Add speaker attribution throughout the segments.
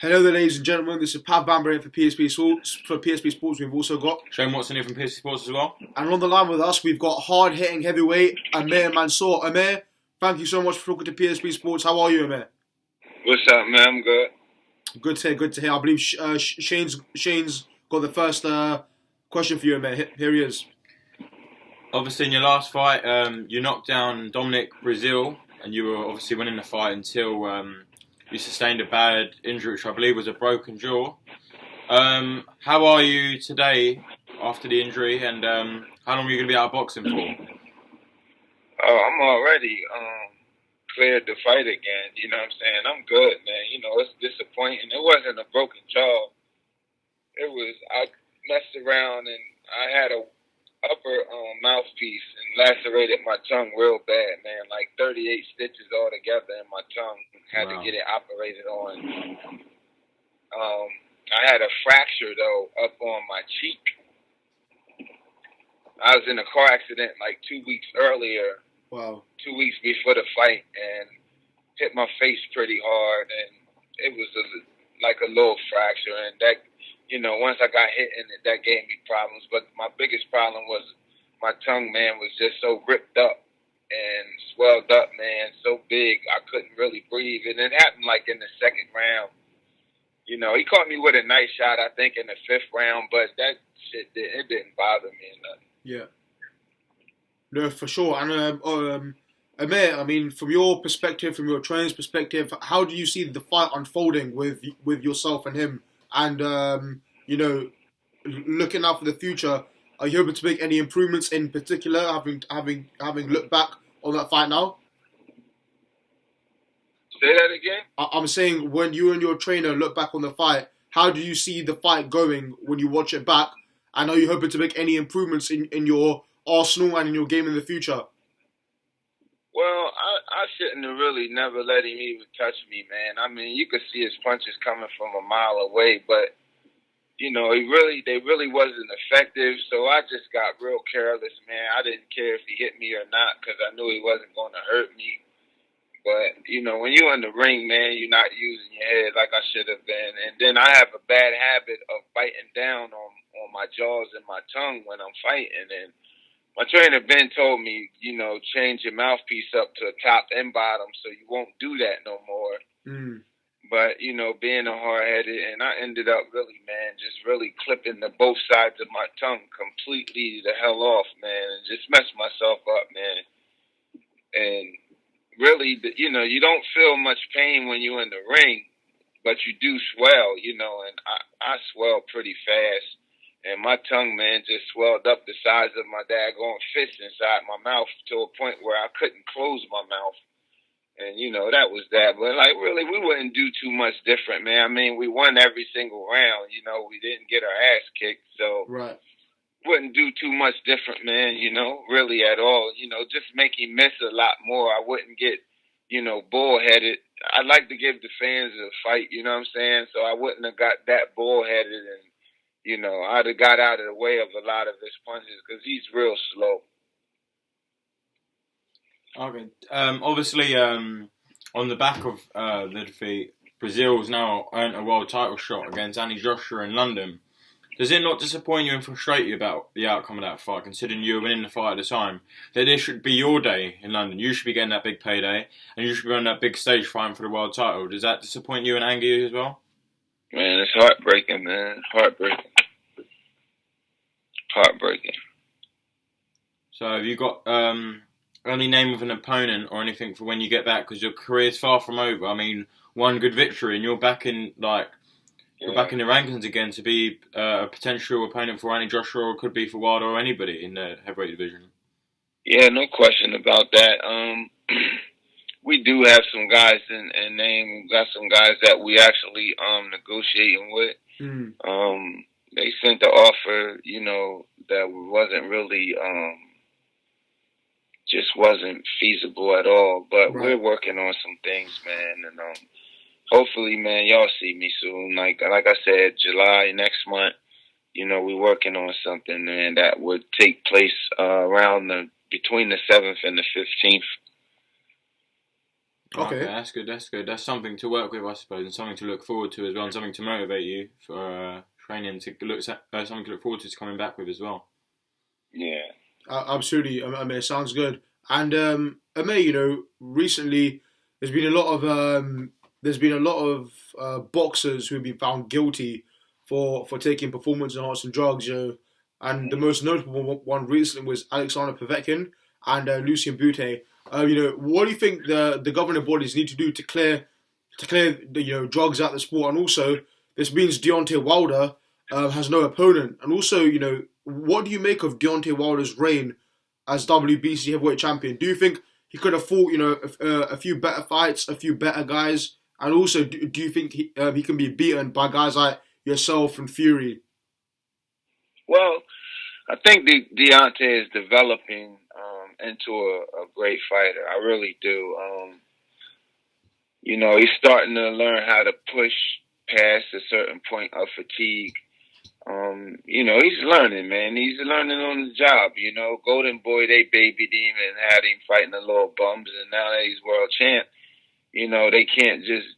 Speaker 1: Hello there, ladies and gentlemen. This is Pav Bamber here for PSP Sports. For PSP Sports, we've also got
Speaker 2: Shane Watson here from PSP Sports as well.
Speaker 1: And on the line with us, we've got hard-hitting heavyweight Amir Mansour. Amir, thank you so much for talking to PSP Sports. How are you, Amir?
Speaker 3: What's up, man? I'm good.
Speaker 1: Good to hear. Good to hear. I believe Shane's got the first question for you, Amir. Here he is.
Speaker 2: Obviously, in your last fight, you knocked down Dominic Breazeale, and you were obviously winning the fight until you sustained a bad injury, which I believe was a broken jaw. How are you today after the injury, and how long are you going to be out of boxing for?
Speaker 3: Oh, I'm already cleared to fight again. You know what I'm saying? I'm good, man. You know, it's disappointing. It wasn't a broken jaw. It was, I messed around and I had a upper mouthpiece and lacerated my tongue real bad, man. Like 38 stitches all together in my tongue. Had to get it operated on. I had a fracture, though, up on my cheek. I was in a car accident like 2 weeks earlier.
Speaker 1: Wow.
Speaker 3: 2 weeks before the fight, and hit my face pretty hard, and it was like a little fracture, and that, you know, once I got hit in it, that gave me problems. But my biggest problem was my tongue, man, was just so ripped up and swelled up, man, so big I couldn't really breathe. And it happened like in the second round. You know, he caught me with a nice shot, I think, in the fifth round, but that shit, it didn't bother me or nothing.
Speaker 1: Yeah. No, for sure. And Amir, I mean, from your perspective, from your trainer's perspective, how do you see the fight unfolding with yourself and him? And you know, looking out for the future, are you able to make any improvements in particular, having looked back on that fight now?
Speaker 3: Say that again?
Speaker 1: I'm saying, when you and your trainer look back on the fight, how do you see the fight going when you watch it back? And are you hoping to make any improvements in your arsenal and in your game in the future?
Speaker 3: Well, I shouldn't have really never let him even touch me, man. I mean, you could see his punches coming from a mile away, but, you know, they really wasn't effective, so I just got real careless, man. I didn't care if he hit me or not because I knew he wasn't going to hurt me. But, you know, when you're in the ring, man, you're not using your head like I should have been. And then I have a bad habit of biting down on my jaws and my tongue when I'm fighting. And my trainer, Ben, told me, you know, change your mouthpiece up to top and bottom so you won't do that no more. But, you know, being a hard-headed, and I ended up really, man, just really clipping both sides of my tongue completely the hell off, man, and just messed myself up, man. And really, you know, you don't feel much pain when you're in the ring, but you do swell, you know, and I swell pretty fast. And my tongue, man, just swelled up the size of my daggone fist inside my mouth to a point where I couldn't close my mouth. And, you know, that was that. But, like, really, we wouldn't do too much different, man. I mean, we won every single round. You know, we didn't get our ass kicked. So,
Speaker 1: right.
Speaker 3: Wouldn't do too much different, man, you know, really at all. You know, just make him miss a lot more. I wouldn't get, you know, bullheaded. I'd like to give the fans a fight, you know what I'm saying? So I wouldn't have got that bullheaded, and, you know, I'd have got out of the way of a lot of his punches because he's real slow.
Speaker 2: Okay. Obviously, on the back of the defeat, Breazeale's now earned a world title shot against Anthony Joshua in London. Does it not disappoint you and frustrate you about the outcome of that fight, considering you were winning the fight at the time? That this should be your day in London. You should be getting that big payday, and you should be on that big stage fighting for the world title. Does that disappoint you and anger you as well?
Speaker 3: Man, it's heartbreaking, man. Heartbreaking.
Speaker 2: So have you got any name of an opponent or anything for when you get back? Because your career's far from over. I mean, one good victory and you're back in You're back in the rankings again to be a potential opponent for Anthony Joshua, or could be for Wilder or anybody in the heavyweight division.
Speaker 3: Yeah, no question about that. We do have some guys in name. We got some guys that we actually negotiating with. They sent the offer, you know, that wasn't really just wasn't feasible at all. But we're working on some things, man, and hopefully, man, y'all see me soon. Like I said, July next month, you know, we're working on something, man, that would take place around between the 7th and the 15th.
Speaker 1: Okay.
Speaker 2: Okay, that's good. That's good. That's something to work with, I suppose, and something to look forward to as well, and something to motivate you for training. To look something to look forward to coming back with as well.
Speaker 3: Yeah.
Speaker 1: Absolutely. I mean, it sounds good. And Amir, recently there's been a lot of boxers who've been found guilty for taking performance enhancing drugs. And the most notable one recently was Alexander Povetkin and Lucien Bute. What do you think the governing bodies need to do to clear the drugs out of the sport? And also, this means Deontay Wilder has no opponent. And also, what do you make of Deontay Wilder's reign as WBC heavyweight champion? Do you think he could have fought, a few better fights, a few better guys? And also, do you think he can be beaten by guys like yourself and Fury?
Speaker 3: Well, I think Deontay is developing into a great fighter. I really do. He's starting to learn how to push past a certain point of fatigue. He's learning, man. He's learning on the job. Golden Boy, they babied him and had him fighting the little bums, and now that he's world champ, they can't just,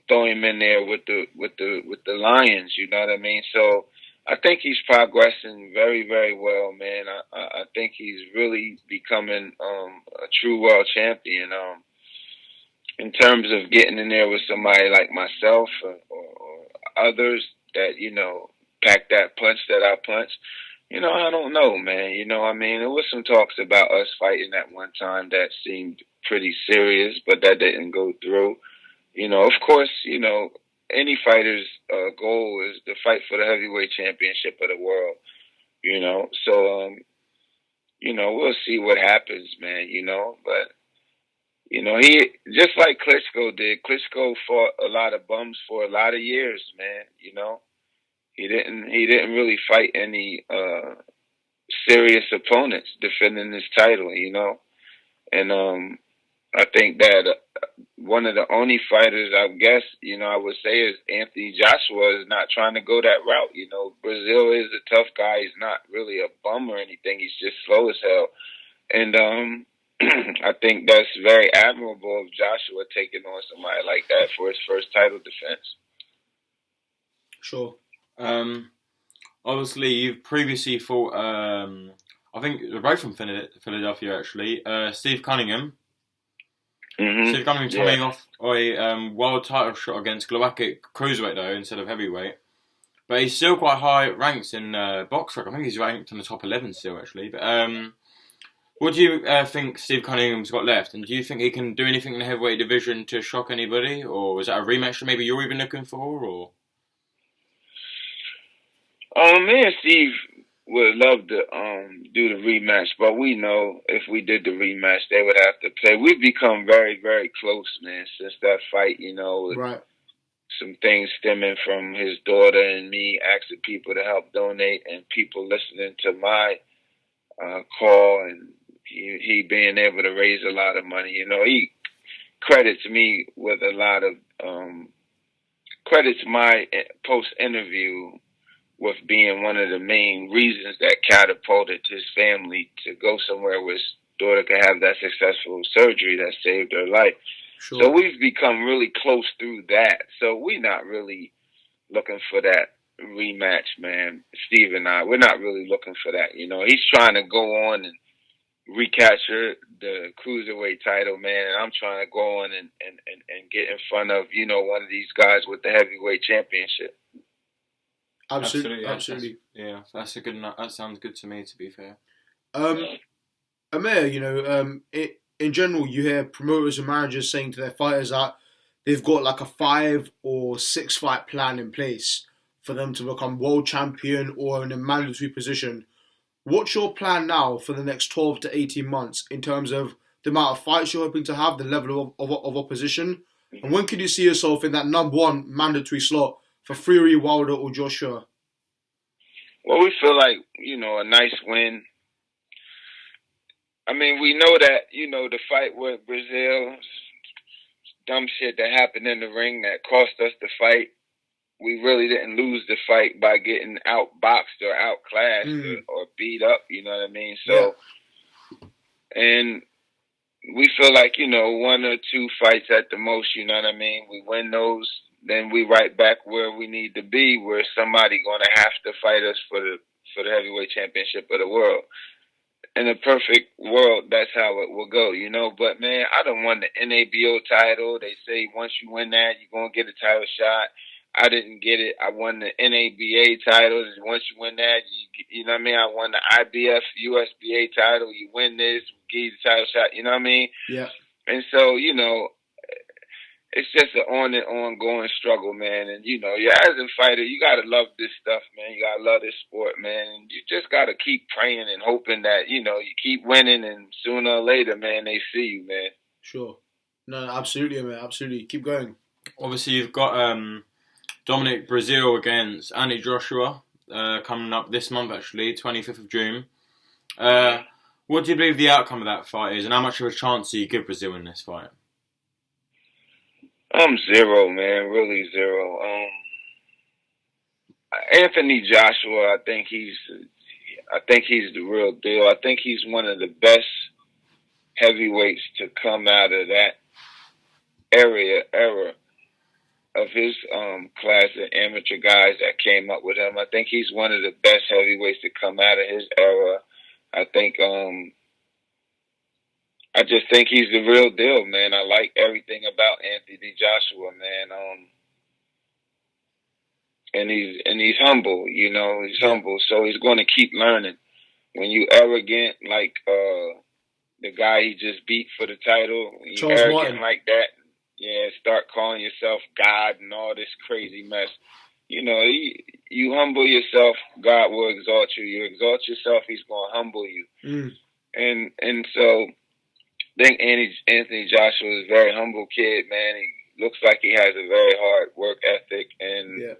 Speaker 3: throw him in there with the lions. You know what I mean? So I think he's progressing very, very well, man. I think he's really becoming a true world champion. In terms of getting in there with somebody like myself or others that, pack that punch that I punch, I don't know, man. There was some talks about us fighting at one time that seemed pretty serious, but that didn't go through. Of course, any fighter's goal is to fight for the heavyweight championship of the world, So, we'll see what happens, man, but, he, just like Klitschko did, Klitschko fought a lot of bums for a lot of years, man, He didn't really fight any serious opponents defending his title, And I think that one of the only fighters, I guess, I would say is Anthony Joshua is not trying to go that route. Breazeale is a tough guy. He's not really a bum or anything. He's just slow as hell. And I think that's very admirable of Joshua taking on somebody like that for his first title defense.
Speaker 1: Sure.
Speaker 2: Obviously, you've previously fought, I think they're both from Philadelphia, actually, Steve Cunningham.
Speaker 3: Mm-hmm.
Speaker 2: Steve Cunningham coming off a world title shot against Glowackic cruiserweight, though, instead of heavyweight. But he's still quite high ranked in box rec. I think he's ranked in the top 11 still, actually. But what do you think Steve Cunningham's got left? And do you think he can do anything in the heavyweight division to shock anybody? Or is that a rematch that maybe you're even looking for? Or
Speaker 3: me and Steve would love to do the rematch, but we know if we did the rematch, they would have to pay. We've become very, very close, man, since that fight,
Speaker 1: Right.
Speaker 3: Some things stemming from his daughter and me asking people to help donate and people listening to my call and he being able to raise a lot of money. He credits me with a lot of, credits my post-interview with being one of the main reasons that catapulted his family to go somewhere where his daughter could have that successful surgery that saved her life.
Speaker 1: Sure.
Speaker 3: So we've become really close through that. So we're not really looking for that rematch, man. Steve and I, we're not really looking for that. He's trying to go on and recapture the cruiserweight title, man. And I'm trying to go on and get in front of, one of these guys with the heavyweight championship.
Speaker 1: Absolutely.
Speaker 2: That's a good. That sounds good to me. To be fair,
Speaker 1: Amir, in general, you hear promoters and managers saying to their fighters that they've got like a 5 or 6 fight plan in place for them to become world champion or in a mandatory position. What's your plan now for the next 12 to 18 months in terms of the amount of fights you're hoping to have, the level of opposition, and when can you see yourself in that number 1 mandatory slot for Fury, Wilder, or Joshua?
Speaker 3: Well, we feel like, a nice win. I mean, we know that, the fight with Breazeale, dumb shit that happened in the ring that cost us the fight. We really didn't lose the fight by getting outboxed or outclassed or beat up, you know what I mean? So, and we feel like, you know, 1 or 2 fights at the most, you know what I mean? We win those, then we right back where we need to be, where somebody gonna have to fight us for the heavyweight championship of the world. In a perfect world, that's how it will go, you know. But man, I done won the NABO title. They say once you win that, you're gonna get a title shot. I didn't get it. I won the NABA title. Once you win that, you know what I mean? I won the IBF USBA title. You win this, give you the title shot. You know what I mean?
Speaker 1: Yeah.
Speaker 3: And so, you know, it's just an on and ongoing struggle, man. And, you know, as a fighter, you got to love this stuff, man. You got to love this sport, man. And you just got to keep praying and hoping that, you know, you keep winning and sooner or later, man, they see you, man.
Speaker 1: Sure. No, absolutely, man. Absolutely. Keep going.
Speaker 2: Obviously, you've got Dominic Breazeale against Andy Joshua coming up this month, actually, 25th of June. What do you believe the outcome of that fight is, and how much of a chance do you give Breazeale in this fight?
Speaker 3: 0, man. Really 0. Anthony Joshua, I think he's the real deal. I think he's one of the best heavyweights to come out of that era of his class of amateur guys that came up with him. I think he's one of the best heavyweights to come out of his era. I think I just think he's the real deal, man. I like everything about Anthony Joshua, man. And he's humble, you know. He's humble, so he's going to keep learning. When you arrogant like the guy he just beat for the title, when you arrogant Martin. Like that, yeah, start calling yourself God and all this crazy mess. You know, you humble yourself, God will exalt you. You exalt yourself, he's going to humble you. And so I think Anthony Joshua is a very humble kid, man. He looks like he has a very hard work ethic. And,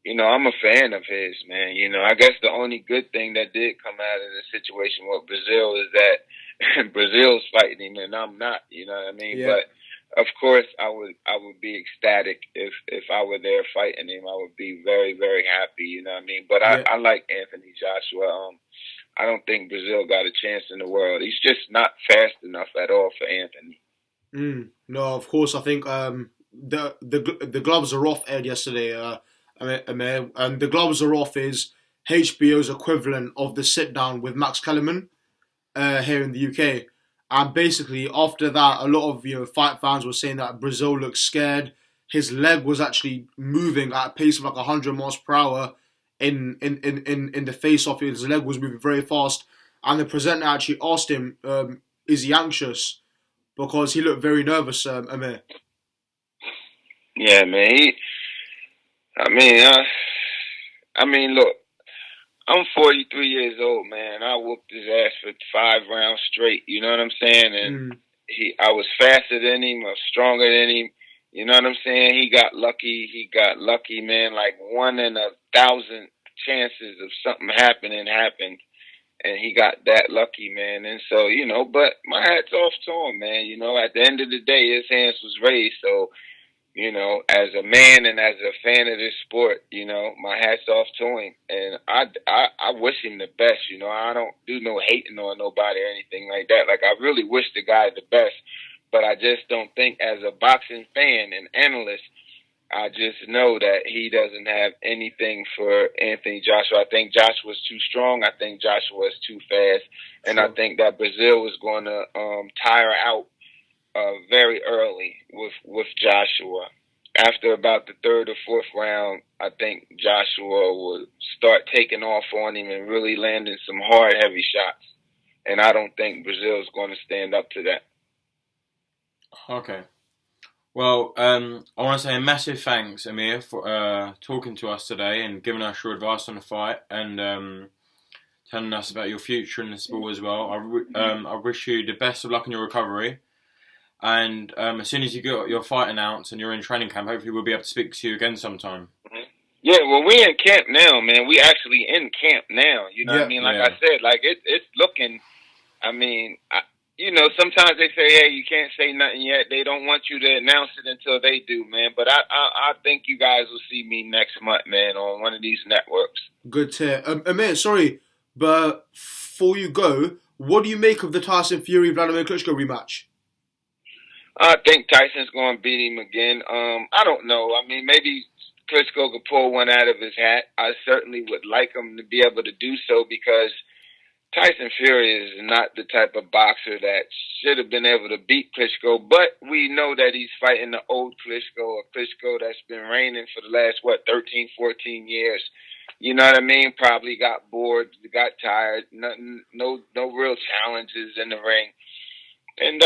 Speaker 3: you know, I'm a fan of his, man. You know, I guess the only good thing that did come out of the situation with Breazeale is that Breazeale's fighting him and I'm not, you know what I mean? But, of course, I would be ecstatic if I were there fighting him. I would be very, very happy, you know what I mean? But I like Anthony Joshua. I don't think Breazeale got a chance in the world. He's just not fast enough at all for Anthony.
Speaker 1: No, of course. I think the gloves are off aired yesterday, Amir, and the gloves are off is HBO's equivalent of the sit down with Max Kellerman here in the UK. And basically, after that, a lot of fight fans were saying that Breazeale looked scared. His leg was actually moving at a pace of like 100 miles per hour. In the face-off, his leg was moving very fast, and the presenter actually asked him, "Is he anxious?" Because he looked very nervous. Amir.
Speaker 3: Yeah, man. I mean, look, I'm 43 years old, man. I whooped his ass for 5 rounds straight. You know what I'm saying? And I was faster than him. I was stronger than him. You know what I'm saying? He got lucky, man. Like 1 in 1,000 chances of something happened, and he got that lucky, man. And so, you know, but my hat's off to him, man. You know, at the end of the day, his hands was raised. So, you know, as a man and as a fan of this sport, you know, my hat's off to him. And I wish him the best. You know, I don't do no hating on nobody or anything like that. Like, I really wish the guy the best. But I just don't think, as a boxing fan and analyst, I just know that he doesn't have anything for Anthony Joshua. I think Joshua's too strong. I think Joshua is too fast. And I think that Breazeale is going to tire out very early with Joshua. After about the 3rd or 4th round, I think Joshua will start taking off on him and really landing some hard, heavy shots. And I don't think Breazeale is going to stand up to that.
Speaker 2: Okay. Well, I want to say a massive thanks, Amir, for talking to us today and giving us your advice on the fight and telling us about your future in the sport as well. I wish you the best of luck in your recovery. And as soon as you get your fight announced and you're in training camp, hopefully we'll be able to speak to you again sometime.
Speaker 3: Yeah, well, we're in camp now, man. We actually in camp now. You know what I mean? Like I said, like it's looking, I mean, you know, sometimes they say, hey, you can't say nothing yet. They don't want you to announce it until they do, man. But I think you guys will see me next month, man, on one of these networks.
Speaker 1: Good to hear. Amir, sorry, but before you go, what do you make of the Tyson Fury-Vladimir Klitschko rematch?
Speaker 3: I think Tyson's going to beat him again. I don't know. I mean, maybe Klitschko could pull one out of his hat. I certainly would like him to be able to do so because Tyson Fury is not the type of boxer that should have been able to beat Klitschko, but we know that he's fighting the old Klitschko, a Klitschko that's been reigning for the last, 13, 14 years. You know what I mean? Probably got bored, got tired, no real challenges in the ring, and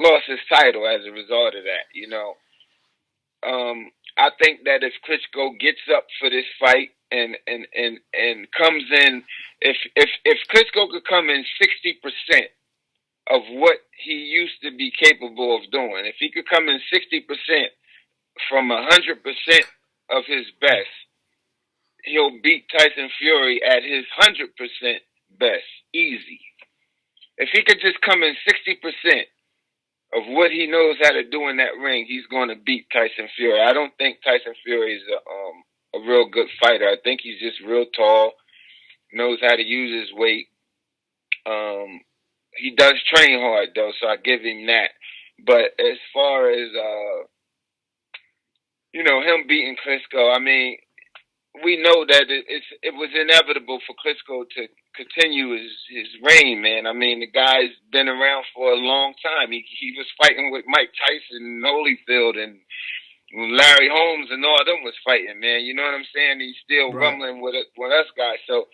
Speaker 3: lost his title as a result of that, you know. I think that if Klitschko gets up for this fight and comes in, if Klitschko could come in 60% of what he used to be capable of doing, if he could come in 60% from 100% of his best, he'll beat Tyson Fury at his 100% best, easy. If he could just come in 60% of what he knows how to do in that ring, he's going to beat Tyson Fury. I don't think Tyson Fury is a real good fighter. I think he's just real tall, knows how to use his weight. He does train hard, though, so I give him that. But as far as, him beating Klitschko, I mean, we know that it was inevitable for Klitschko to continue his reign, man. I mean, the guy's been around for a long time. He was fighting with Mike Tyson and Holyfield and Larry Holmes and all of them was fighting, man. You know what I'm saying? He's still rumbling with us guys. So,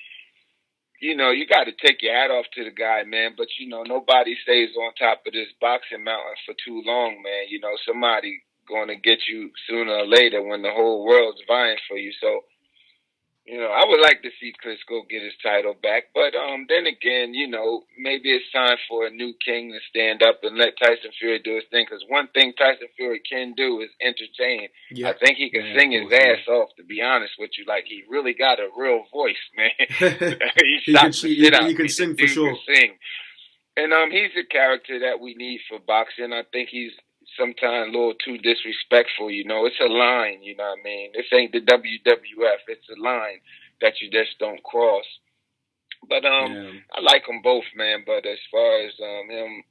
Speaker 3: you got to take your hat off to the guy, man. But, nobody stays on top of this boxing mountain for too long, man. Somebody going to get you sooner or later when the whole world's vying for you. So, I would like to see Klitschko get his title back. But then again, maybe it's time for a new king to stand up and let Tyson Fury do his thing. Because one thing Tyson Fury can do is entertain. Yeah. I think he can sing his ass off, to be honest with you. Like, he really got a real voice, man. he can
Speaker 1: sing for sure.
Speaker 3: Sing. And he's a character that we need for boxing. I think he's sometimes a little too disrespectful, It's a line, you know what I mean? This ain't the WWF. It's a line that you just don't cross. But I like them both, man. But as far as him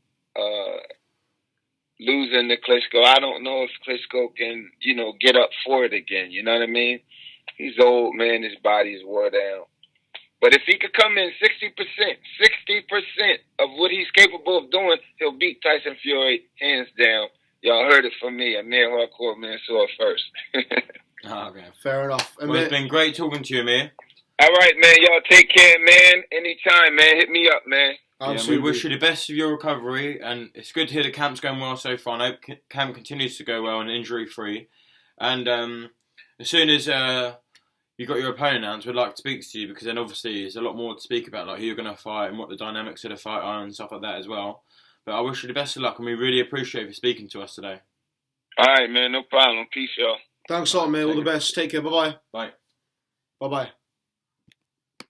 Speaker 3: losing to Klitschko, I don't know if Klitschko can, get up for it again. You know what I mean? He's old, man. His body's wore down. But if he could come in 60% of what he's capable of doing, he'll beat Tyson Fury hands down. Y'all heard it from me, Amir Mansour first.
Speaker 2: Okay.
Speaker 1: Fair enough.
Speaker 2: Well, it's been great talking to you, Amir.
Speaker 3: All right, man. Y'all take care, man. Anytime, man. Hit me up, man.
Speaker 2: Yeah, we wish you the best of your recovery, and it's good to hear the camp's going well so far. I hope camp continues to go well and injury-free. And as soon as you got your opponent announced, we'd like to speak to you, because then obviously there's a lot more to speak about, like who you're going to fight and what the dynamics of the fight are and stuff like that as well. But I wish you the best of luck, and we really appreciate you speaking to us today.
Speaker 3: All right, man. No problem. Peace, y'all.
Speaker 1: Thanks a lot, man. All the best. Take care. Bye-bye.
Speaker 2: Bye.
Speaker 1: Bye-bye.